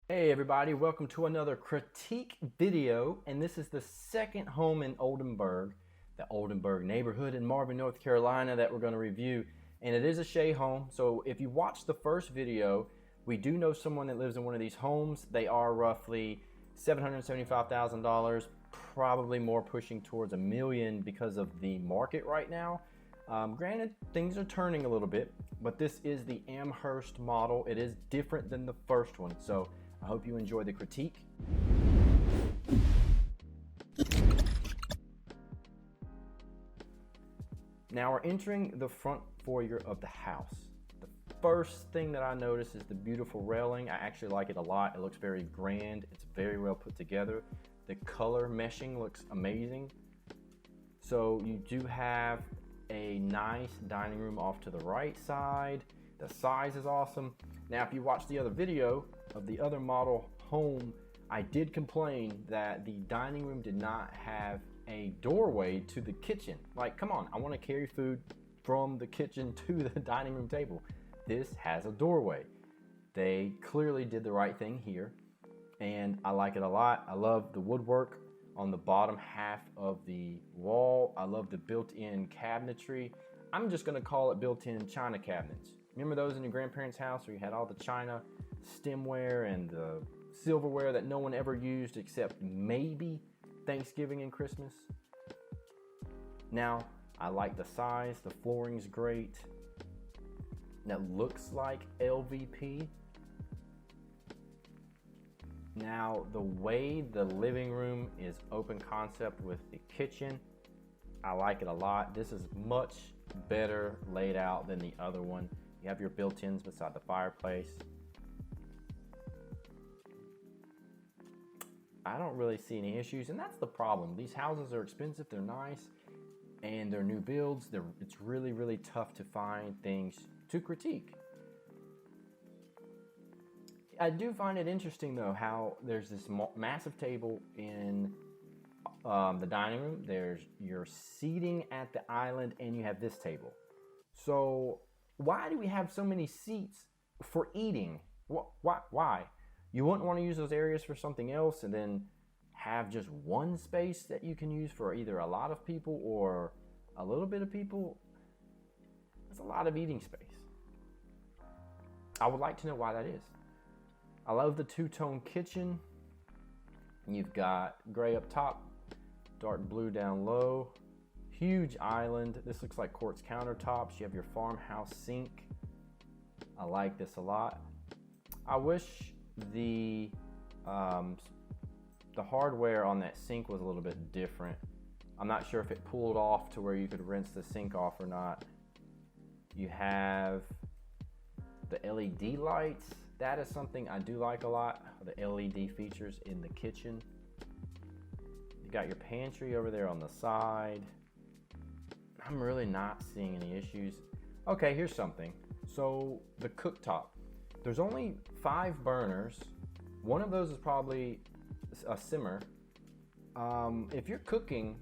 Hey everybody, welcome to another critique video, and this is the second home in Oldenburg, the Oldenburg neighborhood in Marvin, North Carolina that we're going to review, and it is a Shea home. So if you watched the first video, we do know someone that lives in one of these homes. They are roughly $775,000, probably more pushing towards $1 million because of the market right now. Granted, things are turning a little bit, but this is the Amherst model. It is different than the first one, so I hope you enjoy the critique. Now we're entering the front foyer of the house. The first thing that I notice is the beautiful railing. I actually like it a lot. It looks very grand. It's very well put together. The color meshing looks amazing. So you do have a nice dining room off to the right side. The size is awesome. Now, if you watch the other video of the other model home, I did complain that the dining room did not have a doorway to the kitchen. Like, come on, I want to carry food from the kitchen to the dining room table. This has a doorway. They clearly did the right thing here, and I like it a lot. I love the woodwork on the bottom half of the wall. I love the built-in cabinetry. I'm just gonna call it built-in china cabinets. Remember those in your grandparents' house where you had all the china stemware and the silverware that no one ever used except maybe Thanksgiving and Christmas? Now, I like the size, the flooring's great. That looks like LVP. Now, the way the living room is open concept with the kitchen, I like it a lot. This is much better laid out than the other one. You have your built-ins beside the fireplace. I don't really see any issues, and that's the problem. These houses are expensive, they're nice, and they're new builds. It's really, really tough to find things to critique. I do find it interesting though how there's this massive table in the dining room. There's your seating at the island, and you have this table. So why do we have so many seats for eating? Why? You wouldn't want to use those areas for something else and then have just one space that you can use for either a lot of people or a little bit of people? That's a lot of eating space. I would like to know why that is. I love the two-tone kitchen. You've got gray up top, dark blue down low. Huge island. This looks like quartz countertops. You have your farmhouse sink. I like this a lot. I wish the hardware on that sink was a little bit different. I'm not sure if it pulled off to where you could rinse the sink off or not. You have the LED lights. That is something I do like a lot, the LED features in the kitchen. You got your pantry over there on the side. I'm really not seeing any issues. Okay, here's something. So the cooktop, there's only 5 burners. One of those is probably a simmer. If you're cooking,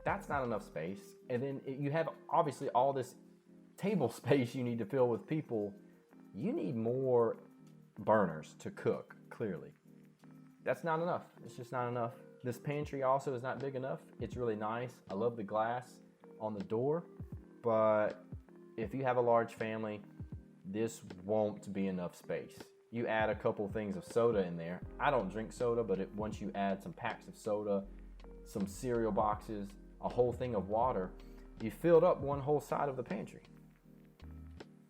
that's not enough space. And then you have obviously all this table space you need to fill with people. You need more burners to cook, clearly. That's not enough. It's just not enough. This pantry also is not big enough. It's really nice. I love the glass on the door, but if you have a large family, this won't be enough space. You add a couple things of soda in there. I don't drink soda, but once you add some packs of soda, some cereal boxes, a whole thing of water, you filled up one whole side of the pantry.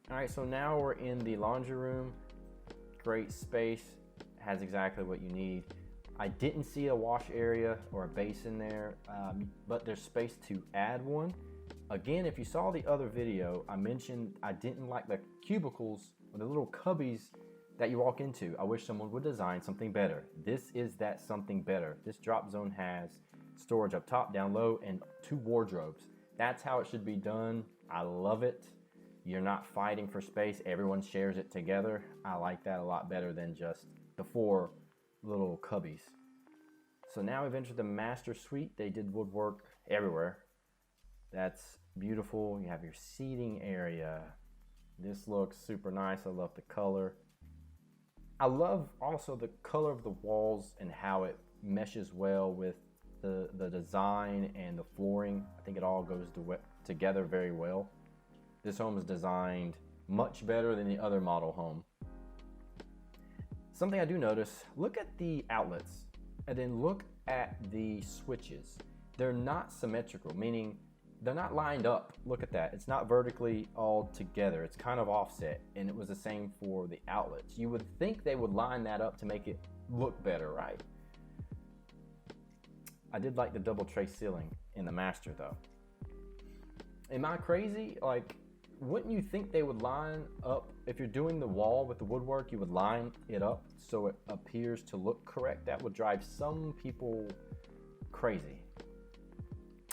All right, so now we're in the laundry room. Great space, has exactly what you need. I didn't see a wash area or a basin there, but there's space to add one. Again, if you saw the other video, I mentioned I didn't like the cubicles or the little cubbies that you walk into. I wish someone would design something better. This is that something better. This drop zone has storage up top, down low, and 2 wardrobes. That's how it should be done. I love it. You're not fighting for space. Everyone shares it together. I like that a lot better than just the 4 little cubbies. So now we've entered the master suite. They did woodwork everywhere. That's beautiful. You have your seating area. This looks super nice. I love the color. I love also the color of the walls and how it meshes well with the design and the flooring. I think it all goes together very well. This home is designed much better than the other model home. Something I do notice, look at the outlets and then look at the switches. They're not symmetrical, meaning they're not lined up. Look at that. It's not vertically all together. It's kind of offset, and it was the same for the outlets. You would think they would line that up to make it look better, right? I did like the double tray ceiling in the master though. Am I crazy? Like, wouldn't you think they would line up, if you're doing the wall with the woodwork, you would line it up so it appears to look correct? That would drive some people crazy.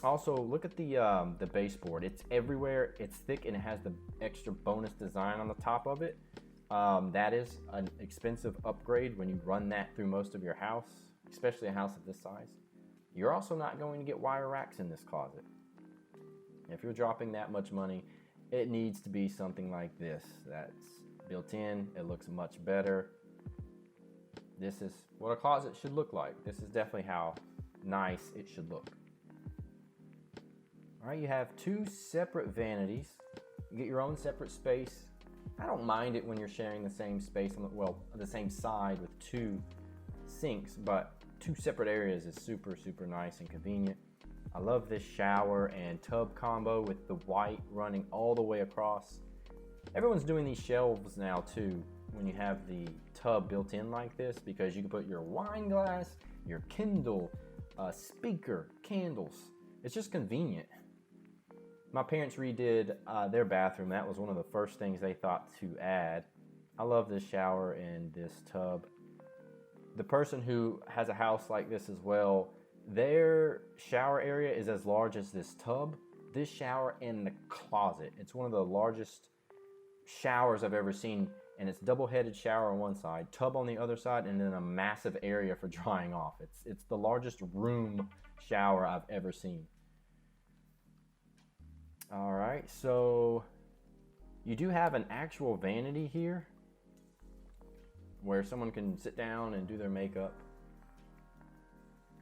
Also, look at the baseboard. It's everywhere. It's thick and it has the extra bonus design on the top of it. That is an expensive upgrade when you run that through most of your house, especially a house of this size. You're also not going to get wire racks in this closet. If you're dropping that much money, it needs to be something like this. That's built in. It looks much better. This is what a closet should look like. This is definitely how nice it should look. All right, you have two separate vanities. You get your own separate space. I don't mind it when you're sharing the same space, well, the same side with two sinks, but two separate areas is super, super nice and convenient. I love this shower and tub combo with the white running all the way across. Everyone's doing these shelves now too when you have the tub built in like this, because you can put your wine glass, your Kindle, speaker, candles. It's just convenient. My parents redid their bathroom. That was one of the first things they thought to add. I love this shower and this tub. The person who has a house like this as well, their shower area is as large as this tub, this shower, and the closet. It's one of the largest showers I've ever seen, and it's double-headed shower on one side, tub on the other side, and then a massive area for drying off. It's the largest room shower I've ever seen. All right, so you do have an actual vanity here where someone can sit down and do their makeup.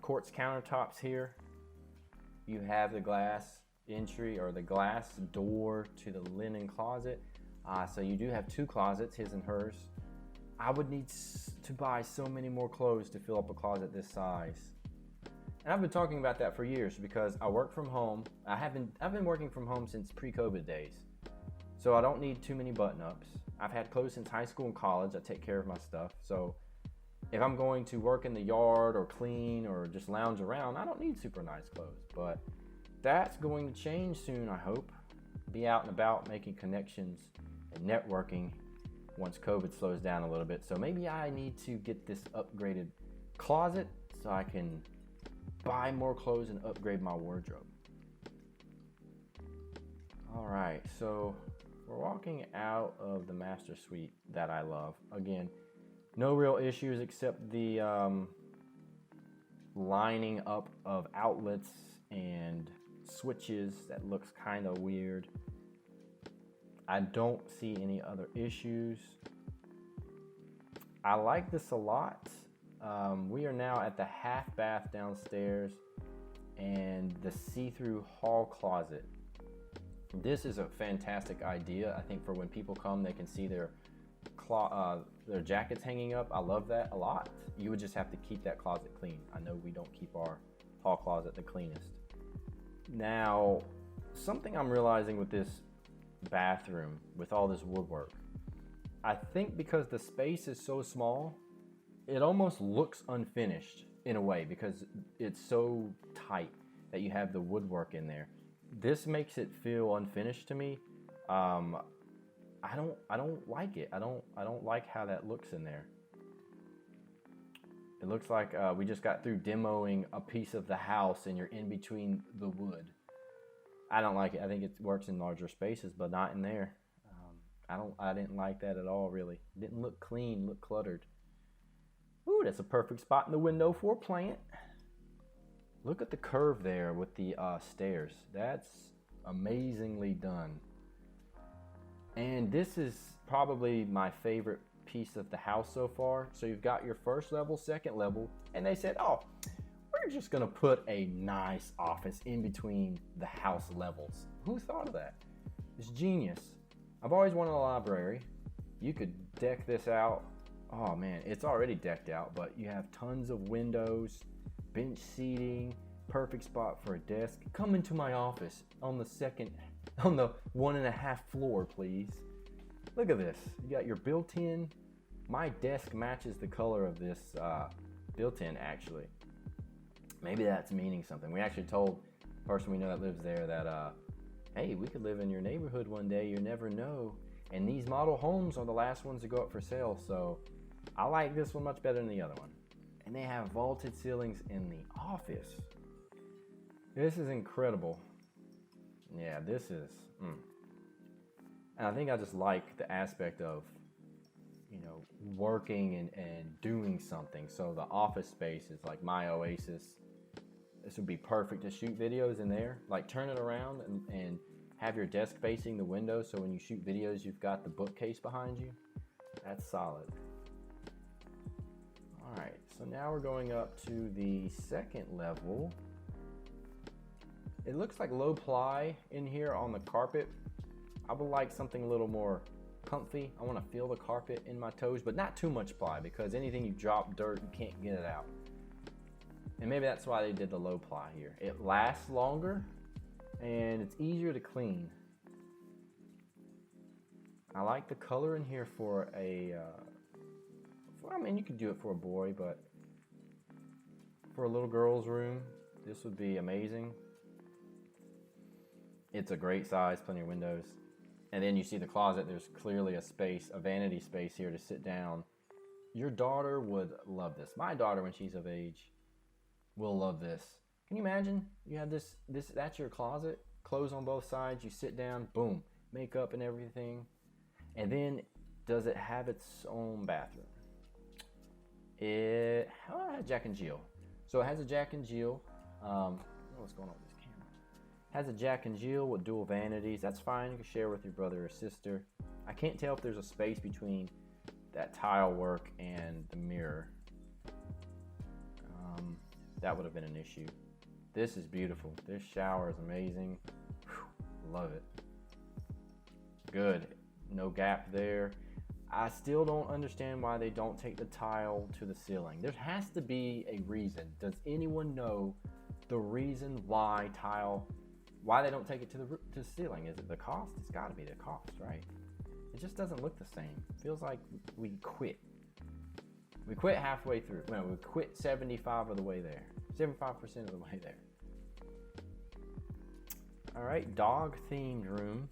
Quartz countertops here. You have the glass entry or the glass door to the linen closet. So you do have two closets, his and hers. I would need to buy so many more clothes to fill up a closet this size. And I've been talking about that for years because I work from home. I've been working from home since pre-COVID days. So I don't need too many button-ups. I've had clothes since high school and college. I take care of my stuff. So if I'm going to work in the yard or clean or just lounge around, I don't need super nice clothes. But that's going to change soon, I hope. Be out and about making connections and networking once COVID slows down a little bit. So maybe I need to get this upgraded closet so I can buy more clothes and upgrade my wardrobe. All right, so we're walking out of the master suite that I love. Again, no real issues except the lining up of outlets and switches that looks kind of weird. I don't see any other issues. I like this a lot. We are now at the half bath downstairs and the see-through hall closet. This is a fantastic idea. I think for when people come, they can see their jackets hanging up. I love that a lot. You would just have to keep that closet clean. I know we don't keep our hall closet the cleanest. Now, something I'm realizing with this bathroom, with all this woodwork, I think because the space is so small, it almost looks unfinished in a way because it's so tight that you have the woodwork in there. This makes it feel unfinished to me. I don't like it. I don't like how that looks in there. It looks like we just got through demoing a piece of the house and you're in between the wood. I don't like it. I think it works in larger spaces, but not in there. I didn't like that at all, really. It didn't look clean, looked cluttered. Ooh, that's a perfect spot in the window for a plant. Look at the curve there with the stairs. That's amazingly done. And this is probably my favorite piece of the house so far. So you've got your first level, second level, and they said, oh, we're just gonna put a nice office in between the house levels. Who thought of that? It's genius. I've always wanted a library. You could deck this out. Oh man, it's already decked out, but you have tons of windows, bench seating, perfect spot for a desk. Come into my office on the 1.5 floor, please. Look at this. You got your built-in. My desk matches the color of this built-in, actually. Maybe that's meaning something. We actually told the person we know that lives there that, hey, we could live in your neighborhood one day. You never know. And these model homes are the last ones to go up for sale, so I like this one much better than the other one. And they have vaulted ceilings in the office. This is incredible. Yeah, this is. And I think I just like the aspect of, you know, working and doing something. So the office space is like my oasis. This would be perfect to shoot videos in there. Like turn it around and have your desk facing the window, so when you shoot videos, you've got the bookcase behind you. That's solid. All right, so now we're going up to the second level. It looks like low ply in here on the carpet. I would like something a little more comfy. I want to feel the carpet in my toes, but not too much ply, because anything you drop dirt, you can't get it out. And maybe that's why they did the low ply here. It lasts longer and it's easier to clean. I like the color in here for a, I mean, you could do it for a boy, but for a little girl's room, this would be amazing. It's a great size, plenty of windows. And then you see the closet, there's clearly a space, a vanity space here to sit down. Your daughter would love this. My daughter, when she's of age, will love this. Can you imagine? You have this, that's your closet, clothes on both sides, you sit down, boom, makeup and everything. And then, does it have its own bathroom? It has Jack and Jill. So it has a Jack and Jill. I don't know what's going on with this camera. Has a Jack and Jill with dual vanities. That's fine. You can share with your brother or sister. I can't tell if there's a space between that tile work and the mirror. That would have been an issue. This is beautiful. This shower is amazing. Whew, love it. Good. No gap there. I still don't understand why they don't take the tile to the ceiling. There has to be a reason. Does anyone know the reason why they don't take it to the ceiling? Is it the cost? It's got to be the cost, right? It just doesn't look the same. Feels like we quit. We quit halfway through. No, we quit 75 of the way there. 75% of the way there. All right, dog themed room.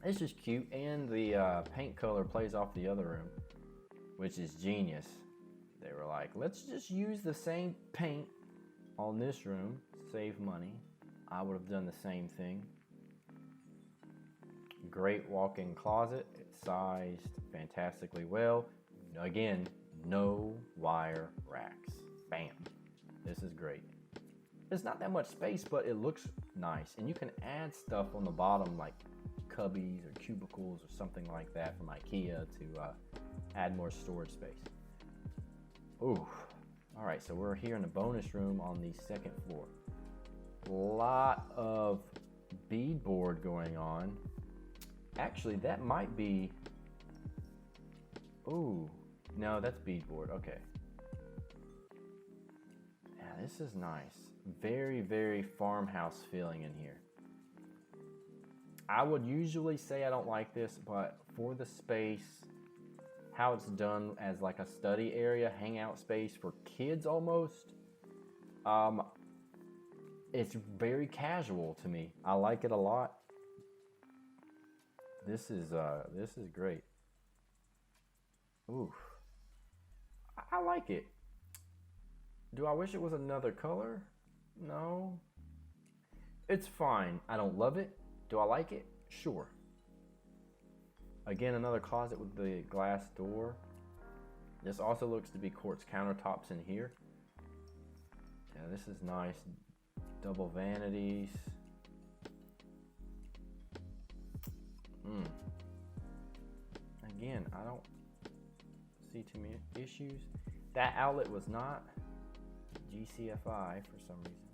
It's just cute, and the paint color plays off the other room, which is genius. They were like, let's just use the same paint on this room, save money. I would have done the same thing. Great walk-in closet. It's sized fantastically well. Again, no wire racks. Bam. This is great. It's not that much space, but it looks nice. And you can add stuff on the bottom, like cubbies or cubicles or something like that from IKEA to add more storage space. Ooh. All right, so we're here in the bonus room on the second floor. Lot of beadboard going on. Actually, that might be, ooh, no, that's beadboard, okay. Yeah, this is nice. Very, very farmhouse feeling in here. I would usually say I don't like this, but for the space, how it's done as like a study area, hangout space for kids almost, it's very casual to me. I like it a lot. This is great. Oof. I like it. Do I wish it was another color? No. It's fine. I don't love it. Do I like it? Sure. Again, another closet with the glass door. This also looks to be quartz countertops in here. Yeah, this is nice. Double vanities. Again, see too many issues. That outlet was not GCFI for some reason.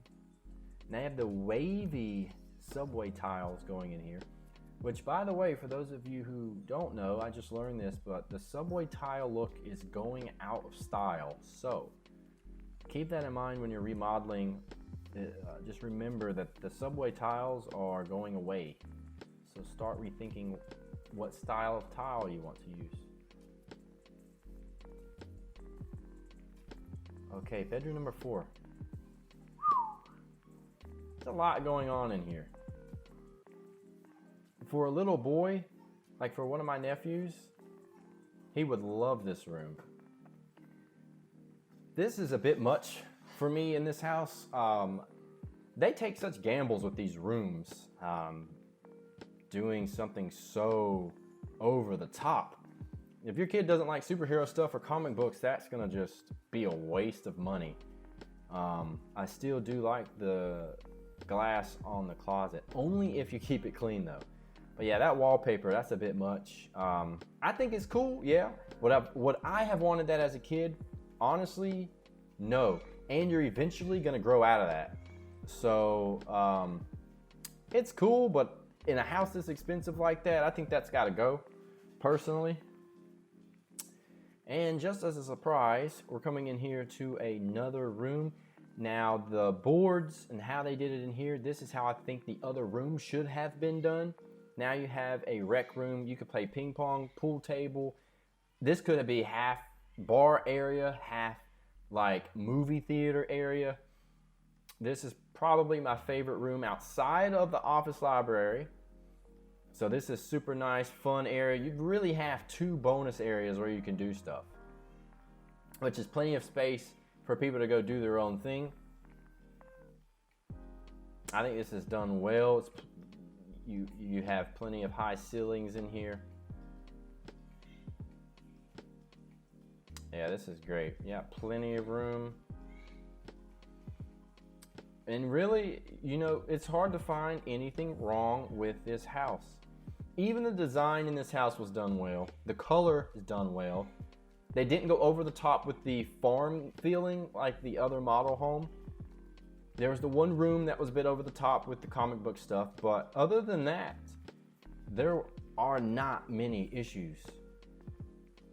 And they have the wavy subway tiles going in here, which, by the way, for those of you who don't know, I just learned this, but the subway tile look is going out of style. So keep that in mind when you're remodeling. Just remember that the subway tiles are going away. So start rethinking what style of tile you want to use. Okay, bedroom number 4. There's a lot going on in here. For a little boy, like for one of my nephews, he would love this room. This is a bit much for me in this house. They take such gambles with these rooms, doing something so over the top. If your kid doesn't like superhero stuff or comic books, that's gonna just be a waste of money. I still do like the glass on the closet, only if you keep it clean though. But yeah, that wallpaper, that's a bit much. I think it's cool, yeah. Would I have wanted that as a kid? Honestly, no. And you're eventually gonna grow out of that. So it's cool, but in a house that's expensive like that, I think that's gotta go, personally. And just as a surprise, we're coming in here to another room. Now the boards and how they did it in here, this is how I think the other room should have been done. Now you have a rec room. You could play ping pong, pool table. This could be half bar area, half like movie theater area. This is probably my favorite room outside of the office library. So this is super nice, fun area. You really have 2 bonus areas where you can do stuff, which is plenty of space for people to go do their own thing. I think this is done well. You have plenty of high ceilings in here. Yeah, this is great. Yeah, plenty of room. And really, you know, it's hard to find anything wrong with this house. Even the design in this house was done well. The color is done well. They didn't go over the top with the farm feeling like the other model home. There was the one room that was a bit over the top with the comic book stuff, but other than that, there are not many issues.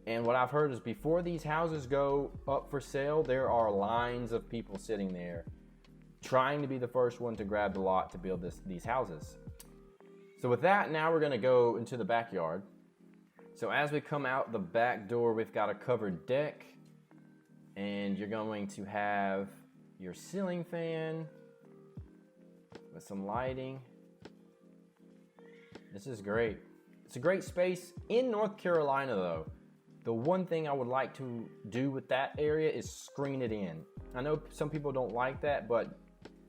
And what I've heard is before these houses go up for sale, there are lines of people sitting there trying to be the first one to grab the lot to build these houses. So with that, now we're gonna go into the backyard. So as we come out the back door, we've got a covered deck, and you're going to have your ceiling fan with some lighting. This is great. It's a great space in North Carolina though. The one thing I would like to do with that area is screen it in. I know some people don't like that, but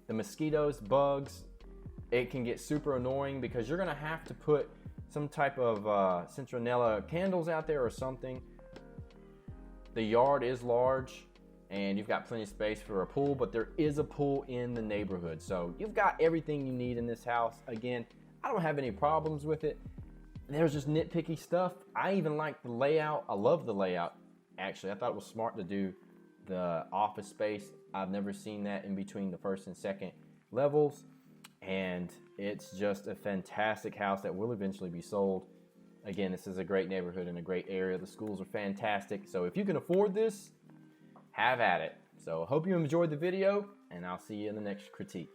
the mosquitoes, bugs, it can get super annoying because you're gonna have to put some type of citronella candles out there or something. The yard is large and you've got plenty of space for a pool, but there is a pool in the neighborhood. So you've got everything you need in this house. Again, I don't have any problems with it. There's just nitpicky stuff. I even like the layout. I love the layout, actually. I thought it was smart to do the office space. I've never seen that in between the first and second levels. And it's just a fantastic house that will eventually be sold. Again, this is a great neighborhood and a great area. The schools are fantastic. So if you can afford this, have at it. So I hope you enjoyed the video, and I'll see you in the next critique.